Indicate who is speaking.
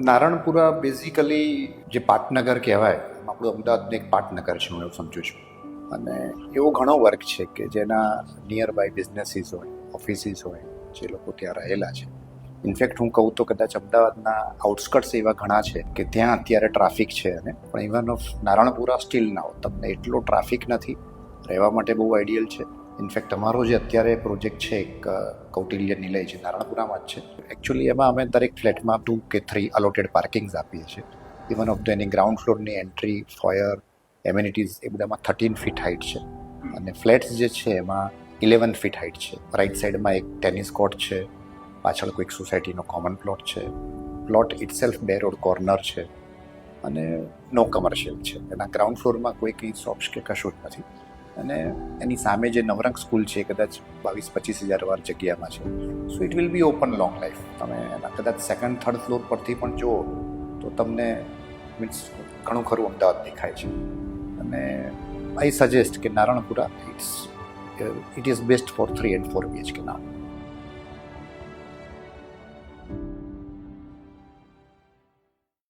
Speaker 1: Naranpura basically જે પાટનગર કહેવાય આપણું અમદાવાદનું એક પાટનગર છે, હું એવું સમજુ છું. અને એવો ઘણો વર્ક છે કે જેના નિયર બાય બિઝનેસીસ હોય, ઓફિસીસ હોય, જે લોકો ત્યાં રહેલા છે. ઇનફેક્ટ હું કહું તો કદાચ અમદાવાદના આઉટસ્કર્ટ્સ એવા ઘણા છે કે ત્યાં અત્યારે ટ્રાફિક છે, અને પણ ઇવન ઓફ નારણપુરા સ્ટીલ ના હોય, તમને એટલો ટ્રાફિક નથી, રહેવા માટે બહુ આઈડિયલ છે. ઇનફેક્ટ અમારો જે અત્યારે પ્રોજેક્ટ છે એક કૌટિલ્ય નિલય છે, નારણપુરામાં જ છે. એકચ્યુઅલી એમાં અમે દરેક ફ્લેટમાં 2 કે 3 અલોટેડ પાર્કિંગ્સ આપીએ છીએ. ઇવન ઓફ એની ગ્રાઉન્ડ ફ્લોરની એન્ટ્રી, ફોયર, એમ્યુનિટીઝ એ બધામાં 13 ફીટ હાઇટ છે. અને ફ્લેટ્સ જે છે એમાં 11 ફીટ હાઇટ છે. રાઇટ સાઈડમાં એક ટેનિસ કોર્ટ છે, પાછળ કોઈક સોસાયટીનો કોમન પ્લોટ છે. પ્લોટ ઇટસેલ્ફ 2 રોડ કોર્નર છે અને નો કમર્શિયલ છે. એના ગ્રાઉન્ડ ફ્લોરમાં કોઈ કંઈ શોપ્સ કે કશું જ નથી. અને એની સામે જે નવરંગ સ્કૂલ છે કદાચ 22-25 હજાર વાર જગ્યામાં છે. So it will be open long life. તમે એના કદાચ 2nd, 3rd ફ્લોર પરથી પણ જુઓ તો તમને મીન્સ ઘણું ખરું અમદાવાદ દેખાય છે. અને આઈ સજેસ્ટ કે Naranpura it is best for 3 and 4 BHK now.